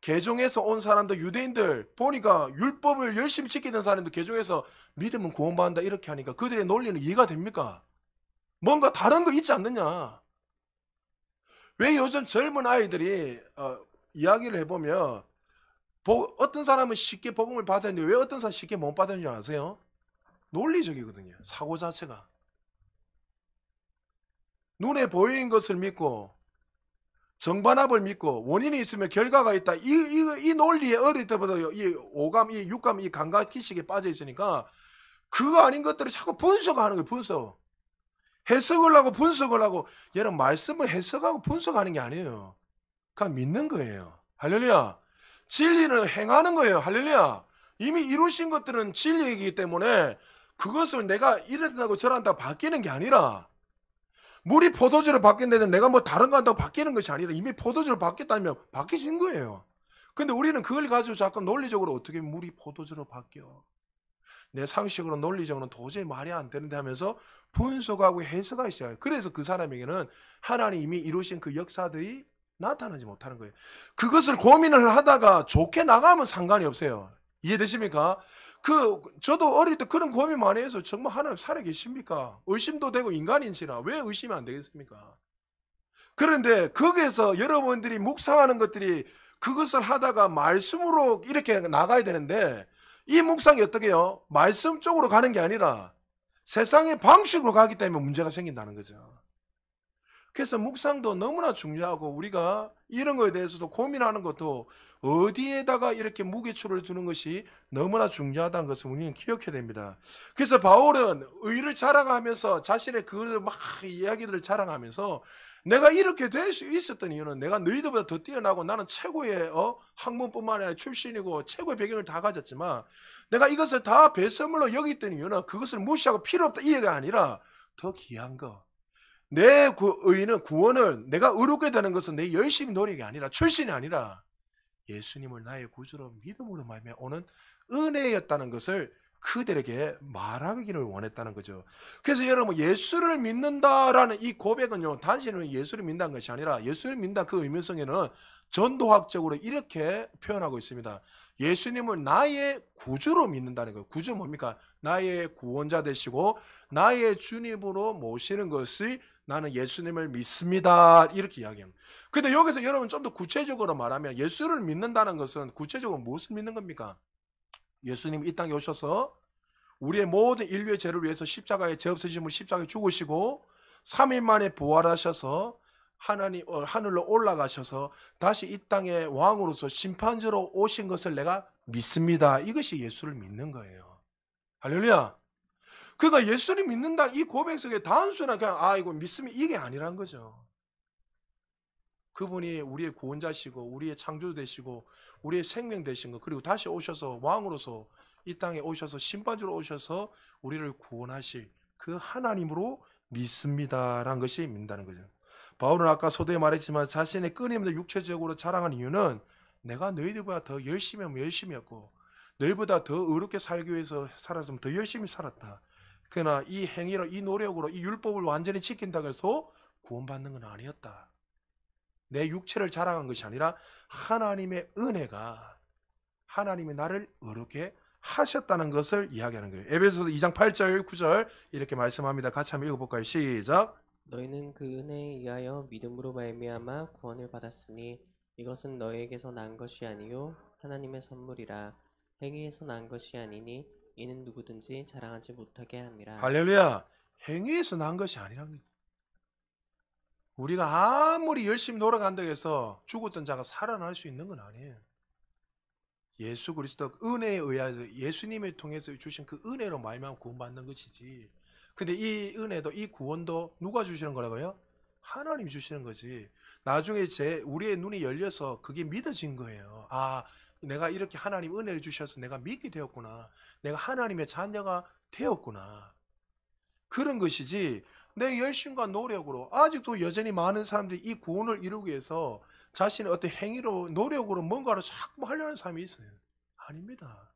개종에서 온 사람들, 유대인들 보니까 율법을 열심히 지키던 사람들 개종해서 믿으면 구원받는다 이렇게 하니까 그들의 논리는 이해가 됩니까? 뭔가 다른 거 있지 않느냐? 왜 요즘 젊은 아이들이 이야기를 해보면 어떤 사람은 쉽게 복음을 받았는데 왜 어떤 사람은 쉽게 못 받았는지 아세요? 논리적이거든요. 사고 자체가. 눈에 보이는 것을 믿고 정반합을 믿고 원인이 있으면 결과가 있다. 이 논리에 어릴 때부터 이 오감, 이 육감, 이 감각기식에 빠져 있으니까 그거 아닌 것들을 자꾸 분석하는 거예요. 분석. 해석을 하고 분석을 하고. 여러분, 말씀을 해석하고 분석하는 게 아니에요. 그냥 믿는 거예요. 할렐루야. 진리는 행하는 거예요. 할렐루야. 이미 이루신 것들은 진리이기 때문에 그것을 내가 이런다고 저런다고 바뀌는 게 아니라, 물이 포도주를 바뀐다면 내가 뭐 다른 거 한다고 바뀌는 것이 아니라 이미 포도주를 바뀌었다면 바뀌신 거예요. 근데 우리는 그걸 가지고 자꾸 논리적으로 어떻게 물이 포도주로 바뀌어, 내 상식으로 논리적으로는 도저히 말이 안 되는데 하면서 분석하고 해석하기 시작해요. 그래서 그 사람에게는 하나님이 이미 이루신 그 역사들이 나타나지 못하는 거예요. 그것을 고민을 하다가 좋게 나가면 상관이 없어요. 이해되십니까? 저도 어릴 때 그런 고민 많이 해서 정말 하나님 살아계십니까? 의심도 되고 인간인지라 왜 의심이 안 되겠습니까? 그런데 거기에서 여러분들이 묵상하는 것들이 그것을 하다가 말씀으로 이렇게 나가야 되는데 이 묵상이 어떻게 해요? 말씀 쪽으로 가는 게 아니라 세상의 방식으로 가기 때문에 문제가 생긴다는 거죠. 그래서 묵상도 너무나 중요하고 우리가 이런 거에 대해서도 고민하는 것도 어디에다가 이렇게 무게추를 두는 것이 너무나 중요하다는 것을 우리는 기억해야 됩니다. 그래서 바울은 의를 자랑하면서 자신의 그 막 이야기들을 자랑하면서 내가 이렇게 될 수 있었던 이유는 내가 너희들보다 더 뛰어나고 나는 최고의 학문뿐만 아니라 출신이고 최고의 배경을 다 가졌지만 내가 이것을 다 배설물로 여겼던 이유는 그것을 무시하고 필요 없다 이해가 아니라 더 귀한 거, 내 의는 구원을 내가 의롭게 되는 것은 내 열심히 노력이 아니라 출신이 아니라 예수님을 나의 구주로 믿음으로 말미암아 오는 은혜였다는 것을 그들에게 말하기를 원했다는 거죠. 그래서 여러분 예수를 믿는다라는 이 고백은요 단순히 예수를 믿는다는 것이 아니라 예수를 믿는다 그 의미성에는 전도학적으로 이렇게 표현하고 있습니다. 예수님을 나의 구주로 믿는다는 거예요. 구주 뭡니까? 나의 구원자 되시고 나의 주님으로 모시는 것이 나는 예수님을 믿습니다. 이렇게 이야기합니다. 근데 여기서 여러분 좀 더 구체적으로 말하면 예수를 믿는다는 것은 구체적으로 무엇을 믿는 겁니까? 예수님 이 땅에 오셔서 우리의 모든 인류의 죄를 위해서 십자가에 죄 없으심을 십자가에 죽으시고 3일 만에 부활하셔서 하늘로 올라가셔서 다시 이 땅의 왕으로서 심판자로 오신 것을 내가 믿습니다. 이것이 예수를 믿는 거예요. 할렐루야. 그러니까 예수를 믿는다 이 고백 속에 단순한 그냥 이거 믿습니다 이게 아니란 거죠. 그분이 우리의 구원자시고 우리의 창조 되시고 우리의 생명 되신 것 그리고 다시 오셔서 왕으로서 이 땅에 오셔서 심판주로 오셔서 우리를 구원하실 그 하나님으로 믿습니다라는 것이 믿는다는 거죠. 바울은 아까 서두에 말했지만 자신의 끊임없는 육체적으로 자랑한 이유는 내가 너희들보다 더 열심히 하면 열심히 했고 너희보다 더 의롭게 살기 위해서 살았으면 더 열심히 살았다. 그러나 이 행위로 이 노력으로 이 율법을 완전히 지킨다고 해서 구원받는 건 아니었다. 내 육체를 자랑한 것이 아니라 하나님의 은혜가 하나님이 나를 의롭게 하셨다는 것을 이야기하는 거예요. 에베소서 2장 8절 9절 이렇게 말씀합니다. 같이 한번 읽어볼까요? 시작. 너희는 그 은혜에 의하여 믿음으로 말미암아 구원을 받았으니 이것은 너희에게서 난 것이 아니요 하나님의 선물이라. 행위에서 난 것이 아니니 이는 누구든지 자랑하지 못하게 함이라. 할렐루야. 행위에서 난 것이 아니란 거예요. 우리가 아무리 열심히 노력한다고 해서 죽었던 자가 살아날 수 있는 건 아니에요. 예수 그리스도 은혜에 의하여 예수님을 통해서 주신 그 은혜로 말미암아 구원받는 것이지. 근데 이 은혜도 이 구원도 누가 주시는 거라고요? 하나님 주시는 거지. 나중에 우리의 눈이 열려서 그게 믿어진 거예요. 내가 이렇게 하나님 은혜를 주셔서 내가 믿게 되었구나. 내가 하나님의 자녀가 되었구나. 그런 것이지. 내 열심과 노력으로 아직도 여전히 많은 사람들이 이 구원을 이루기 위해서 자신의 어떤 행위로 노력으로 뭔가를 자꾸 하려는 사람이 있어요. 아닙니다.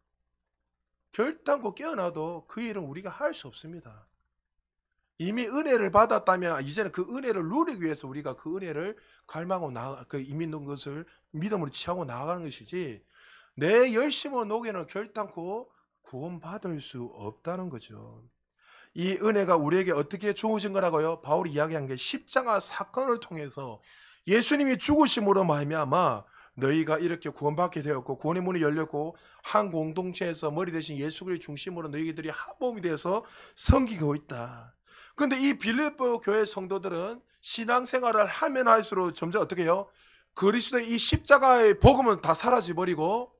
결단코 깨어나도 그 일은 우리가 할 수 없습니다. 이미 은혜를 받았다면 이제는 그 은혜를 누리기 위해서 우리가 그 은혜를 갈망하고 이미 있는 것을 믿음으로 취하고 나아가는 것이지 내 열심으로 노력은 결단코 구원받을 수 없다는 거죠. 이 은혜가 우리에게 어떻게 주어진 거라고요? 바울이 이야기한 게 십자가 사건을 통해서 예수님이 죽으심으로 말미암아 너희가 이렇게 구원받게 되었고 구원의 문이 열렸고 한 공동체에서 머리 대신 예수 그리스도 중심으로 너희들이 합몸이 되어서 섬기고 있다. 근데 이 빌립보 교회 성도들은 신앙생활을 하면 할수록 점점 어떻게 해요? 그리스도의 이 십자가의 복음은 다 사라져버리고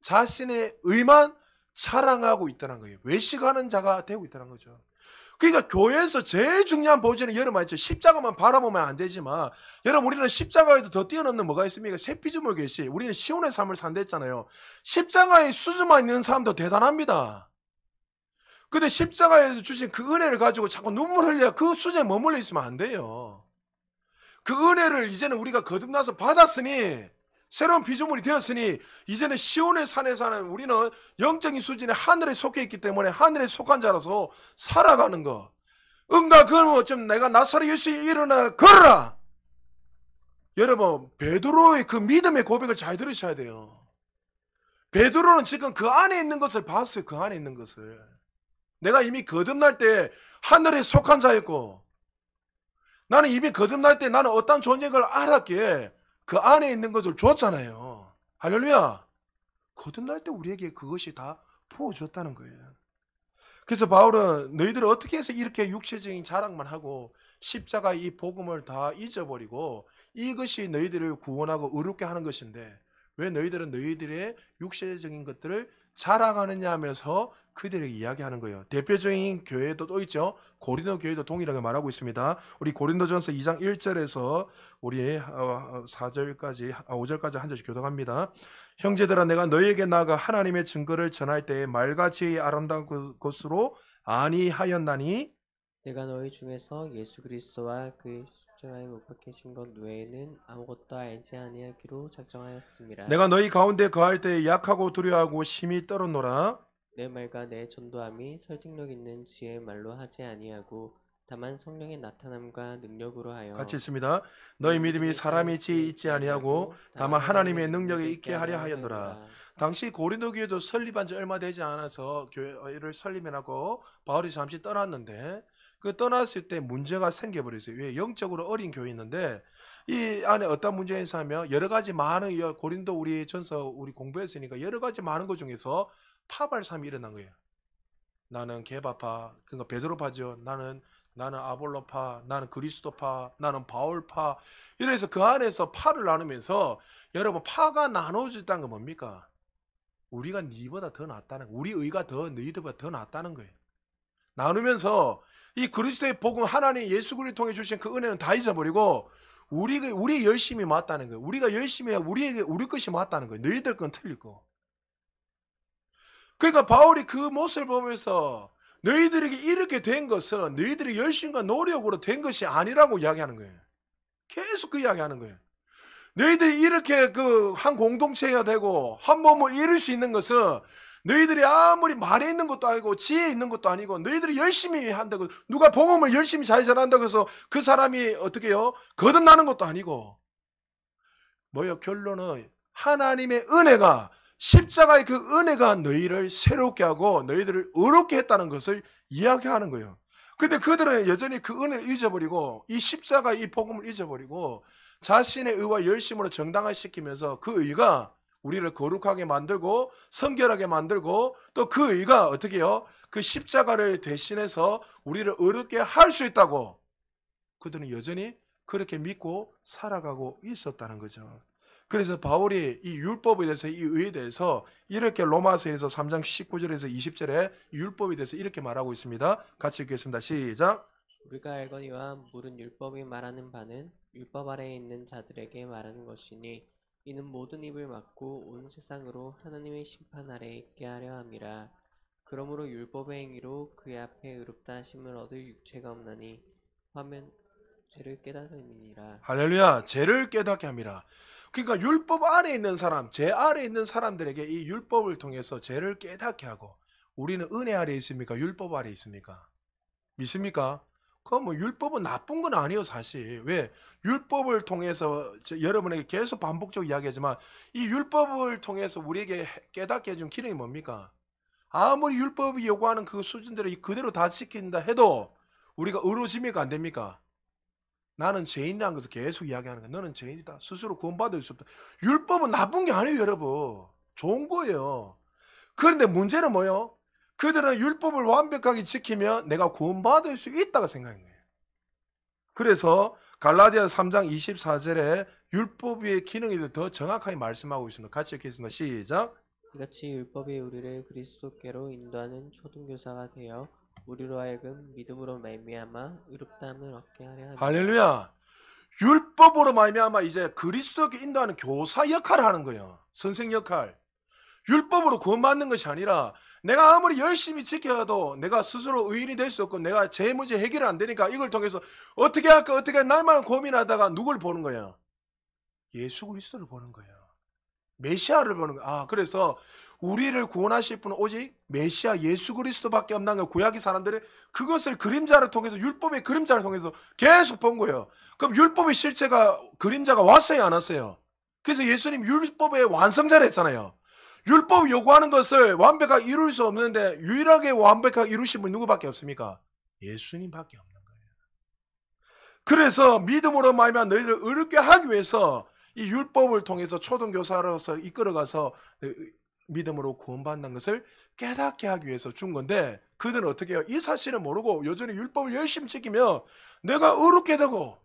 자신의 의만 자랑하고 있다는 거예요. 외식하는 자가 되고 있다는 거죠. 그러니까 교회에서 제일 중요한 보지는 여러분 알죠? 십자가만 바라보면 안 되지만 여러분 우리는 십자가에도 더 뛰어넘는 뭐가 있습니까? 새피즈물 계시. 우리는 시온의 삶을 산다 했잖아요. 십자가에 수주만 있는 사람도 대단합니다. 근데 십자가에서 주신 그 은혜를 가지고 자꾸 눈물 흘려 그 수준에 머물러 있으면 안 돼요. 그 은혜를 이제는 우리가 거듭나서 받았으니 새로운 피조물이 되었으니 이제는 시온의 산에 사는 우리는 영적인 수준에 하늘에 속해 있기 때문에 하늘에 속한 자라서 살아가는 거. 응가 그러면 어쩌면 내가 나사렛 예수 일어나 걸어라. 여러분 베드로의 그 믿음의 고백을 잘 들으셔야 돼요. 베드로는 지금 그 안에 있는 것을 봤어요. 그 안에 있는 것을. 내가 이미 거듭날 때 하늘에 속한 자였고 나는 이미 거듭날 때 나는 어떤 존재를 알았기에 그 안에 있는 것을 줬잖아요. 할렐루야. 거듭날 때 우리에게 그것이 다 부어줬다는 거예요. 그래서 바울은 너희들은 어떻게 해서 이렇게 육체적인 자랑만 하고 십자가 이 복음을 다 잊어버리고 이것이 너희들을 구원하고 의롭게 하는 것인데 왜 너희들은 너희들의 육체적인 것들을 자랑하느냐 하면서 그들에게 이야기하는 거예요. 대표적인 교회도 또 있죠. 고린도 교회도 동일하게 말하고 있습니다. 우리 고린도전서 2장 1절에서 우리 4절까지 5절까지 한 절씩 교독합니다. 형제들아 내가 너희에게 나아가 하나님의 증거를 전할 때에 말과 지혜의 아름다운 것으로 아니하였나니 내가 너희 중에서 예수 그리스도와 그의 십자가에 못 박히신 것 외에는 아무것도 알지 아니하기로 작정하였음이라. 내가 너희 가운데 거할 때 약하고 두려워하고 심히 떨었노라. 내 말과 내 전도함이 설득력 있는 지혜의 말로 하지 아니하고 다만 성령의 나타남과 능력으로 하여 같이 있습니다. 너희 믿음이 사람이 지혜 있지 아니하고 다만 하나님의 능력에 있게 하려 하였노라. 당시 고린도 교회도 설립한 지 얼마 되지 않아서 교회를 설립해놓고 바울이 잠시 떠났는데 그 떠났을 때 문제가 생겨버렸어요. 왜? 영적으로 어린 교회였는데 이 안에 어떤 문제가 있으면 여러 가지 많은 고린도 우리 전서 우리 공부했으니까 여러 가지 많은 것 중에서 파발삼이 일어난 거예요. 나는 게바파, 그러니까 베드로파죠. 나는 아볼로파, 나는 그리스도파, 나는 바울파. 이래서 그 안에서 파를 나누면서 여러분 파가 나눠졌다는 건 뭡니까? 우리가 니보다 더 낫다는 거예요. 우리 의가 더 너희들보다 더 낫다는 거예요. 나누면서 이 그리스도의 복음 하나님 예수 그리스도를 통해 주신 그 은혜는 다 잊어버리고 우리 열심이 맞다는 거예요. 우리가 열심히 해야 우리 것이 맞다는 거예요. 너희들 건 틀릴 거. 그러니까 바울이 그 모습을 보면서 너희들에게 이렇게 된 것은 너희들의 열심과 노력으로 된 것이 아니라고 이야기하는 거예요. 계속 그 이야기하는 거예요. 너희들이 이렇게 그 한 공동체가 되고 한 몸을 이룰 수 있는 것은 너희들이 아무리 말에 있는 것도 아니고 지혜에 있는 것도 아니고 너희들이 열심히 한다고 누가 복음을 열심히 잘 전한다고 해서 그 사람이 어떻게 해요? 거듭나는 것도 아니고 뭐요? 결론은 하나님의 은혜가 십자가의 그 은혜가 너희를 새롭게 하고 너희들을 의롭게 했다는 것을 이야기하는 거예요. 근데 그들은 여전히 그 은혜를 잊어버리고 이 십자가 이 복음을 잊어버리고 자신의 의와 열심으로 정당화시키면서 그 의가 우리를 거룩하게 만들고 성결하게 만들고 또 그 의가 어떻게 해요? 그 십자가를 대신해서 우리를 의롭게 할 수 있다고 그들은 여전히 그렇게 믿고 살아가고 있었다는 거죠. 그래서 바울이 이 율법에 대해서 이 의에 대해서 이렇게 로마서에서 3장 19절에서 20절에 율법에 대해서 이렇게 말하고 있습니다. 같이 읽겠습니다. 시작. 우리가 알거니와 물은 율법이 말하는 바는 율법 아래에 있는 자들에게 말하는 것이니 이는 모든 입을 막고 온 세상으로 하나님의 심판 아래에 있게 하려 함이라. 그러므로 율법의 행위로 그의 앞에 의롭다 하심을 얻을 육체가 없나니 화면 죄를 깨달음이니라. 할렐루야. 죄를 깨닫게 합니다. 그러니까 율법 아래에 있는 사람, 죄 아래에 있는 사람들에게 이 율법을 통해서 죄를 깨닫게 하고 우리는 은혜 아래에 있습니까? 율법 아래에 있습니까? 믿습니까? 그럼 뭐 율법은 나쁜 건 아니에요, 사실. 왜? 율법을 통해서 여러분에게 계속 반복적으로 이야기하지만 이 율법을 통해서 우리에게 깨닫게 해준 기능이 뭡니까? 아무리 율법이 요구하는 그 수준대로 그대로 다 지킨다 해도 우리가 의로워집니까? 안 됩니까? 나는 죄인이라는 것을 계속 이야기하는 거야. 너는 죄인이다. 스스로 구원받을 수 없다. 율법은 나쁜 게 아니에요, 여러분. 좋은 거예요. 그런데 문제는 뭐예요? 그들은 율법을 완벽하게 지키면 내가 구원받을 수 있다고 생각하는 거예요. 그래서 갈라디아 3장 24절에 율법의 기능에 더 정확하게 말씀하고 있습니다. 같이 읽겠습니다. 시작. 이같이 율법이 우리를 그리스도께로 인도하는 초등교사가 되어 우리로 하여금 믿음으로 말미암아 의롭다함을 얻게 하려 합니다. 할렐루야. 율법으로 말미암아 이제 그리스도께 인도하는 교사 역할을 하는 거예요. 선생 역할. 율법으로 구원받는 것이 아니라 내가 아무리 열심히 지켜도 내가 스스로 의인이 될 수 없고 내가 제 문제 해결이 안 되니까 이걸 통해서 어떻게 할까 날만 고민하다가 누굴 보는 거야? 예수 그리스도를 보는 거예요. 메시아를 보는 거야. 아, 그래서 우리를 구원하실 분은 오직 메시아 예수 그리스도밖에 없는 거예요. 구약의 사람들이 그것을 그림자를 통해서 율법의 그림자를 통해서 계속 본 거예요. 그럼 율법의 실체가 그림자가 왔어요, 안 왔어요? 그래서 예수님 율법의 완성자를 했잖아요. 율법이 요구하는 것을 완벽하게 이룰 수 없는데 유일하게 완벽하게 이루신 분이 누구밖에 없습니까? 예수님밖에 없는 거예요. 그래서 믿음으로 말미암아 너희를 의롭게 하기 위해서 이 율법을 통해서 초등교사로서 이끌어가서 믿음으로 구원받는 것을 깨닫게 하기 위해서 준 건데 그들은 어떻게 해요? 이 사실을 모르고 여전히 율법을 열심히 지키면 내가 의롭게 되고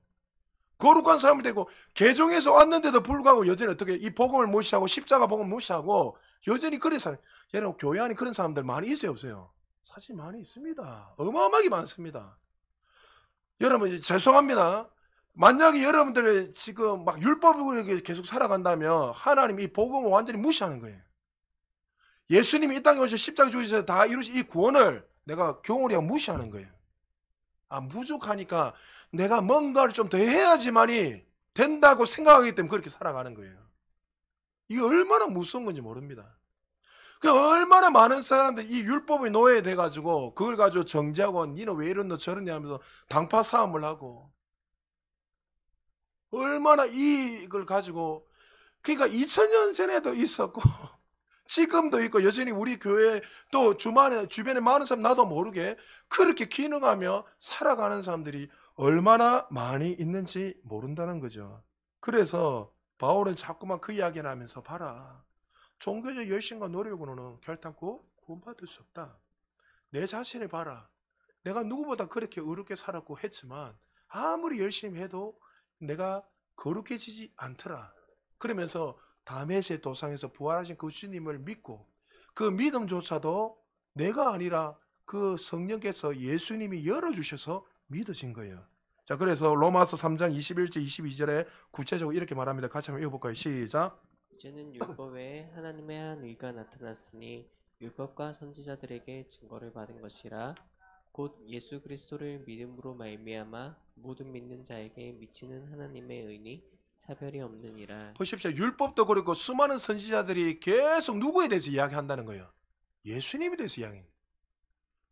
거룩한 사람이 되고 개종에서 왔는데도 불구하고 여전히 어떻게 이 복음을 무시하고 십자가 복음을 무시하고 여전히 그런 사람. 여러분 교회 안에 그런 사람들 많이 있어요, 없어요? 사실 많이 있습니다. 어마어마하게 많습니다. 여러분 죄송합니다. 만약에 여러분들 지금 막 율법으로 계속 살아간다면 하나님 이 복음을 완전히 무시하는 거예요. 예수님이 이 땅에 오셔서 십자가 죽으셔서 다 이루신 이 구원을 내가 교훈이야 무시하는 거예요. 부족하니까 내가 뭔가를 좀 더 해야지만이 된다고 생각하기 때문에 그렇게 살아가는 거예요. 이게 얼마나 무서운 건지 모릅니다. 그 얼마나 많은 사람들이 이 율법의 노예에 돼가지고 그걸 가지고 정죄하고 니는 왜 이런 너 저러냐 하면서 당파 싸움을 하고 얼마나 이걸 가지고 그러니까 2000년 전에도 있었고 지금도 있고 여전히 우리 교회 또 주변에 많은 사람 나도 모르게 그렇게 기능하며 살아가는 사람들이 얼마나 많이 있는지 모른다는 거죠. 그래서 바울은 자꾸만 그 이야기를 하면서 봐라. 종교적 열심과 노력으로는 결단코 구원받을 수 없다. 내 자신을 봐라. 내가 누구보다 그렇게 의롭게 살았고 했지만 아무리 열심히 해도 내가 거룩해지지 않더라. 그러면서 다메섹 도상에서 부활하신 그 주님을 믿고 그 믿음조차도 내가 아니라 그 성령께서 예수님이 열어주셔서 믿어진 거예요. 자, 그래서 로마서 3장 21절 22절에 구체적으로 이렇게 말합니다. 같이 한번 읽어볼까요? 시작. 이제는 율법 외에 하나님의 한 의가 나타났으니 율법과 선지자들에게 증거를 받은 것이라 곧 예수 그리스도를 믿음으로 말미암아 모든 믿는 자에게 미치는 하나님의 의니 차별이 없느니라. 보십시오. 율법도 그렇고 수많은 선지자들이 계속 누구에 대해서 이야기한다는 거예요. 예수님에 대해서 이야기해요.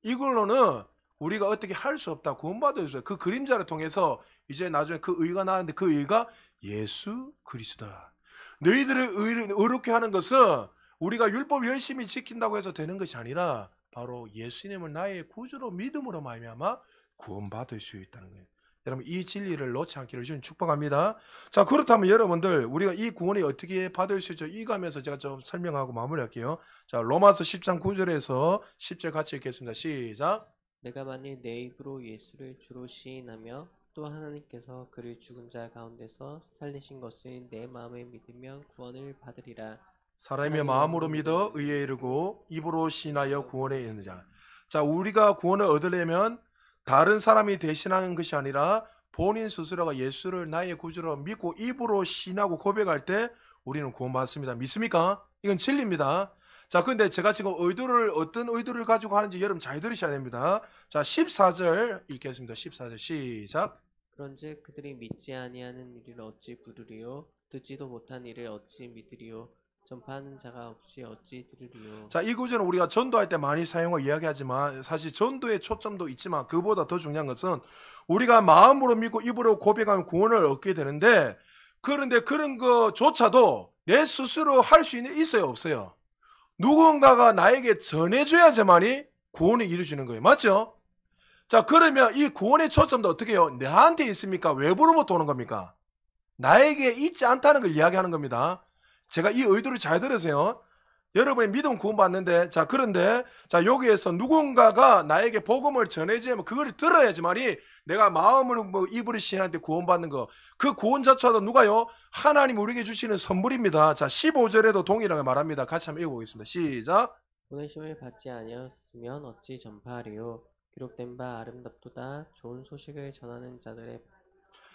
이걸로는 우리가 어떻게 할 수 없다. 구원받을 수 없다. 그 그림자를 통해서 이제 나중에 그 의가 나왔는데 그 의가 예수 그리스도다. 너희들을 의롭게 하는 것은 우리가 율법 열심히 지킨다고 해서 되는 것이 아니라 바로 예수님을 나의 구주로 믿음으로 말미암아 구원받을 수 있다는 거예요. 여러분 이 진리를 놓지 않기를 주님 축복합니다. 자, 그렇다면 여러분들 우리가 이 구원이 어떻게 받을 수 있죠? 이거하면서 제가 좀 설명하고 마무리할게요. 자, 로마서 10장 9절에서 10절 같이 읽겠습니다. 시작. 내가 만일 내 입으로 예수를 주로 시인하며 또 하나님께서 그를 죽은 자 가운데서 살리신 것을 내 마음에 믿으면 구원을 받으리라. 사람의 마음으로 믿어 의에 이르고 입으로 시인하여 구원에 이르느니라. 자, 우리가 구원을 얻으려면 다른 사람이 대신하는 것이 아니라 본인 스스로가 예수를 나의 구주로 믿고 입으로 시인하고 고백할 때 우리는 구원받습니다. 믿습니까? 이건 진리입니다. 자, 근데 제가 지금 어떤 의도를 가지고 하는지 여러분 잘 들으셔야 됩니다. 자, 14절 읽겠습니다. 14절 시작. 그런즉 그들이 믿지 아니하는 일을 어찌 부르리요? 듣지도 못한 일을 어찌 믿으리요? 전파하는 자가 없이 어찌 들으리요? 자, 이 구절은 우리가 전도할 때 많이 사용하고 이야기하지만 사실 전도의 초점도 있지만 그보다 더 중요한 것은 우리가 마음으로 믿고 입으로 고백하면 구원을 얻게 되는데 그런데 그런 것조차도 내 스스로 할 수 있어요? 없어요? 누군가가 나에게 전해줘야지만이 구원이 이루어지는 거예요. 맞죠? 자, 그러면 이 구원의 초점도 어떻게 해요? 나한테 있습니까? 외부로부터 오는 겁니까? 나에게 있지 않다는 걸 이야기하는 겁니다. 제가 이 의도를 잘 들으세요. 여러분이 믿음 구원받는데 그런데 여기에서 누군가가 나에게 복음을 전해주면 그걸 들어야지만이 내가 마음으로 입으로 시인할 때 구원받는 거. 그 구원 자체도 누가요? 하나님 우리에게 주시는 선물입니다. 자, 15절에도 동일하게 말합니다. 같이 한번 읽어보겠습니다. 시작. 보내심을 받지 아니었으면 어찌 전파하리요? 기록된 바 아름답도다. 좋은 소식을 전하는 자들의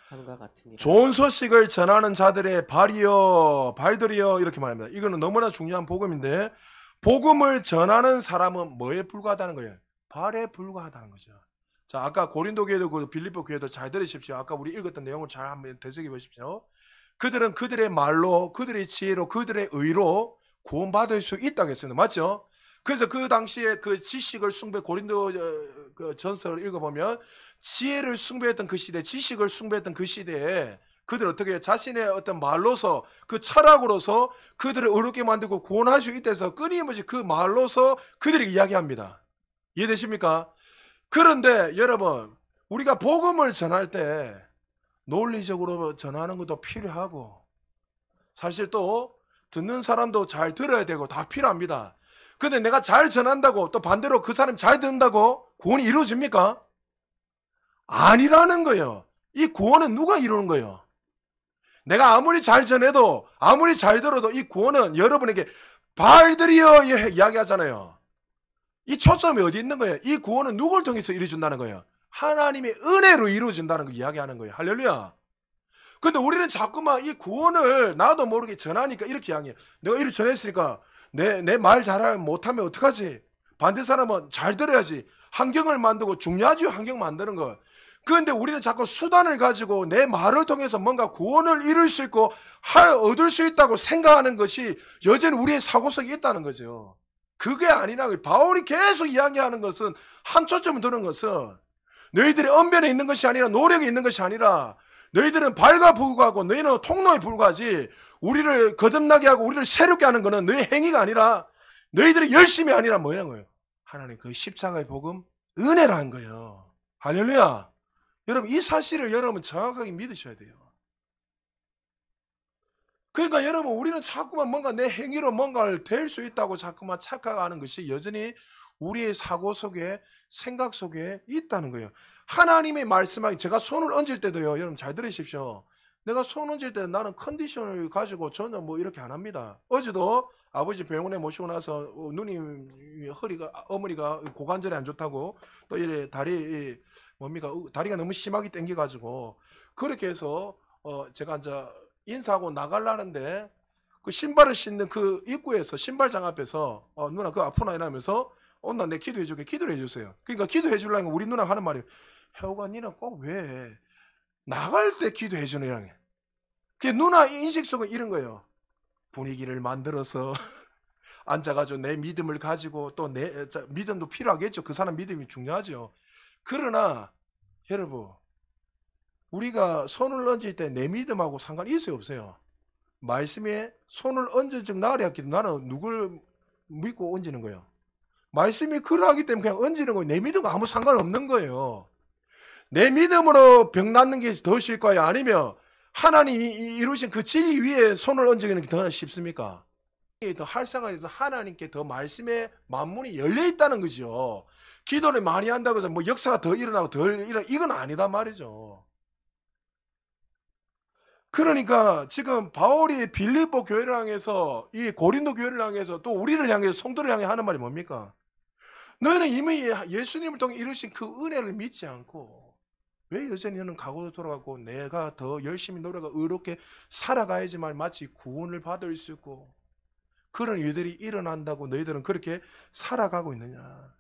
삶과 같으니라. 좋은 소식을 전하는 자들의 발들이여 이렇게 말합니다. 이거는 너무나 중요한 복음인데 복음을 전하는 사람은 뭐에 불과하다는 거예요? 발에 불과하다는 거죠. 자, 아까 고린도 교회도 그 빌립보 교회도 잘 들으십시오. 아까 우리 읽었던 내용을 잘 한번 되새겨 보십시오. 그들은 그들의 말로 그들의 지혜로 그들의 의로 구원받을 수 있다고 했습니다. 맞죠? 그래서 그 당시에 그 지식을 고린도 그 전서를 읽어보면 지혜를 숭배했던 그 시대, 지식을 숭배했던 그 시대에 그들 어떻게 자신의 어떤 말로서 그 철학으로서 그들을 어렵게 만들고 구원할 수 있다 해서 끊임없이 그 말로서 그들에게 이야기합니다. 이해되십니까? 그런데 여러분 우리가 복음을 전할 때 논리적으로 전하는 것도 필요하고 사실 또 듣는 사람도 잘 들어야 되고 다 필요합니다. 근데 내가 잘 전한다고 또 반대로 그 사람이 잘 듣는다고 구원이 이루어집니까? 아니라는 거예요. 이 구원은 누가 이루는 거예요? 내가 아무리 잘 전해도 아무리 잘 들어도 이 구원은 여러분에게 발들이여 이야기하잖아요. 이 초점이 어디 있는 거예요? 이 구원은 누굴 통해서 이루어진다는 거예요? 하나님의 은혜로 이루어진다는 걸 이야기하는 거예요. 할렐루야. 근데 우리는 자꾸만 이 구원을 나도 모르게 전하니까 이렇게 이야기해요. 내가 이렇게 전했으니까 내 말 잘하면 못하면 어떡하지? 반대 사람은 잘 들어야지. 환경을 만들고 중요하지 환경 만드는 거. 그런데 우리는 자꾸 수단을 가지고 내 말을 통해서 뭔가 구원을 이룰 수 있고 얻을 수 있다고 생각하는 것이 여전히 우리의 사고 속에 있다는 거죠. 그게 아니라 바울이 계속 이야기하는 것은 한 초점을 두는 것은 너희들의 언변에 있는 것이 아니라 노력에 있는 것이 아니라 너희들은 발과 불구하고 너희는 통로에 불과하지 우리를 거듭나게 하고 우리를 새롭게 하는 것은 너희 행위가 아니라 너희들의 열심이 아니라 뭐냐고요. 하나님 그 십자가의 복음 은혜라는 거예요. 할렐루야. 여러분 이 사실을 여러분 정확하게 믿으셔야 돼요. 그러니까 여러분 우리는 자꾸만 뭔가 내 행위로 뭔가를 될 수 있다고 자꾸만 착각하는 것이 여전히 우리의 사고 속에 생각 속에 있다는 거예요. 하나님의 말씀하기 제가 손을 얹을 때도요. 여러분 잘 들으십시오. 내가 손 얹을 때 나는 컨디션을 가지고 전혀 뭐 이렇게 안 합니다. 어제도 아버지 병원에 모시고 나서 누님 어머니가 고관절이 안 좋다고 또 이래 다리가 너무 심하게 땡겨가지고 그렇게 해서 제가 이제 인사하고 나가려는데 그 신발을 신는 그 입구에서 신발장 앞에서 누나 그거 아프나 이러면서 나 내 기도해줄게 기도를 해주세요. 그러니까 기도해 주려니까 우리 누나가 하는 말이 혜호가 니는 꼭 왜 나갈 때 기도해주는 이랑 그게 누나 인식 속은 이런 거예요. 분위기를 만들어서 앉아가지고 내 믿음을 가지고 또 내 믿음도 필요하겠죠. 그 사람 믿음이 중요하죠. 그러나 여러분 우리가 손을 얹을 때 내 믿음하고 상관이 있어요 없어요? 말씀에 손을 얹은 즉 나으리였기 때문에 나는 누굴 믿고 얹는 거예요? 말씀이 그러하기 때문에 그냥 얹는 거예요. 내 믿음과 아무 상관없는 거예요. 내 믿음으로 병 낫는 게 더 쉽을까요? 아니면 하나님이 이루신 그 진리 위에 손을 얹는 게 더 쉽습니까? 더 활성화해서 하나님께 더 말씀의 만문이 열려 있다는 거죠. 기도를 많이 한다고 해서 뭐 역사가 더 일어나고 덜 일어나 이건 아니단 말이죠. 그러니까 지금 바울이 빌립보 교회를 향해서 이 고린도 교회를 향해서 또 우리를 향해서 성도를 향해 하는 말이 뭡니까? 너희는 이미 예수님을 통해 이루신 그 은혜를 믿지 않고 왜 여전히 너는 과거로 돌아가고 내가 더 열심히 노력하고 의롭게 살아가야지만 마치 구원을 받을 수 있고 그런 일들이 일어난다고 너희들은 그렇게 살아가고 있느냐.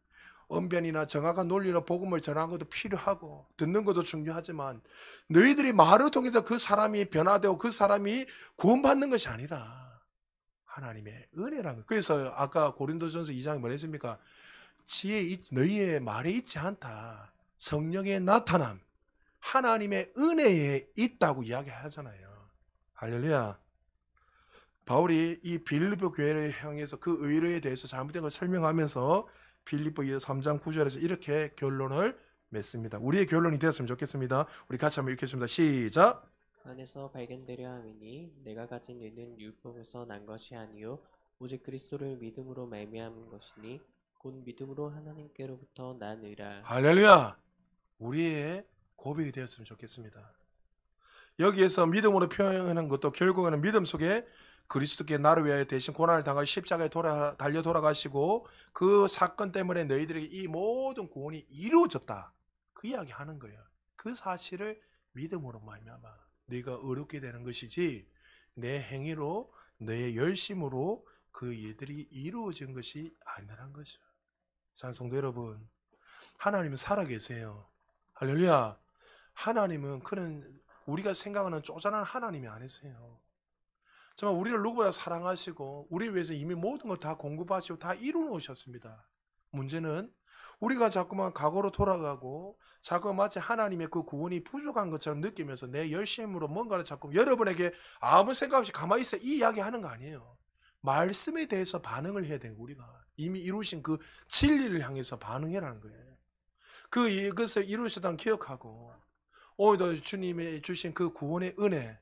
언변이나 정확한 논리나 복음을 전하는 것도 필요하고 듣는 것도 중요하지만 너희들이 말을 통해서 그 사람이 변화되고 그 사람이 구원받는 것이 아니라 하나님의 은혜라는 거예요. 그래서 아까 고린도전서 2장에 뭐라 했습니까? 너희의 말에 있지 않다. 성령의 나타남 하나님의 은혜에 있다고 이야기하잖아요. 할렐루야. 바울이 이 빌립보 교회를 향해서 그 의뢰에 대해서 잘못된 걸 설명하면서 빌립보 3장 9절에서 이렇게 결론을 맺습니다. 우리의 결론이 되었으면 좋겠습니다. 우리 같이 한번 읽겠습니다. 시작. 안에서 발견되려 함이니 내가 가진 의는 율법에서 난 것이 아니요 오직 그리스도를 믿음으로 말미암은 것이니 곧 믿음으로 하나님께로부터 난 의라. 할렐루야. 우리의 고백이 되었으면 좋겠습니다. 여기에서 믿음으로 표현하는 것도 결국에는 믿음 속에 그리스도께 나를 위하여 대신 고난을 당하여 십자가에 달려 돌아가시고 그 사건 때문에 너희들에게 이 모든 구원이 이루어졌다. 그 이야기 하는 거예요. 그 사실을 믿음으로 말미암아 네가 어렵게 되는 것이지 내 행위로 내 열심으로 그 일들이 이루어진 것이 아니라는 거죠. 사랑하는 성도 여러분, 하나님은 살아계세요. 할렐루야. 하나님은 그런 우리가 생각하는 쪼잔한 하나님이 아니세요. 정말 우리를 누구보다 사랑하시고 우리를 위해서 이미 모든 걸 다 공급하시고 다 이루어놓으셨습니다. 문제는 우리가 자꾸만 과거로 돌아가고 자꾸 마치 하나님의 그 구원이 부족한 것처럼 느끼면서 내 열심으로 뭔가를 자꾸 여러분에게 아무 생각 없이 가만히 있어 이 이야기 하는 거 아니에요. 말씀에 대해서 반응을 해야 되는 우리가 이미 이루신 그 진리를 향해서 반응해라는 거예요. 이것을 이루셨다는 기억하고 오늘도 주님이 주신 그 구원의 은혜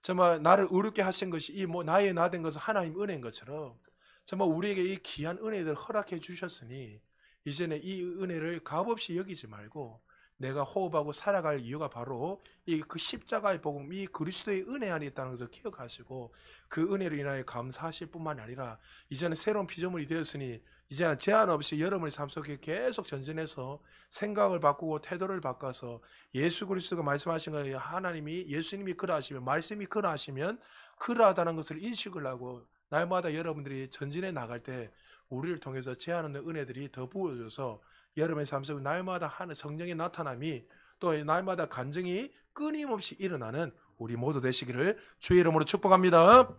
정말 나를 의롭게 하신 것이 나의 나 된 것은 하나님 은혜인 것처럼 정말 우리에게 이 귀한 은혜를 허락해 주셨으니 이제는 이 은혜를 값없이 여기지 말고 내가 호흡하고 살아갈 이유가 바로 그 십자가의 복음, 이 그리스도의 은혜 안에 있다는 것을 기억하시고 그 은혜로 인하여 감사하실 뿐만 아니라 이제는 새로운 피조물이 되었으니 이제는 제한 없이 여러분의 삶 속에 계속 전진해서 생각을 바꾸고 태도를 바꿔서 예수 그리스도가 말씀하신 거예요. 하나님이 예수님이 그러하시면 말씀이 그러하시면 그러하다는 것을 인식을 하고 날마다 여러분들이 전진해 나갈 때 우리를 통해서 제한 없는 은혜들이 더 부어져서 여러분의 삶 속에 날마다 하는 성령의 나타남이 또 날마다 간증이 끊임없이 일어나는 우리 모두 되시기를 주의 이름으로 축복합니다.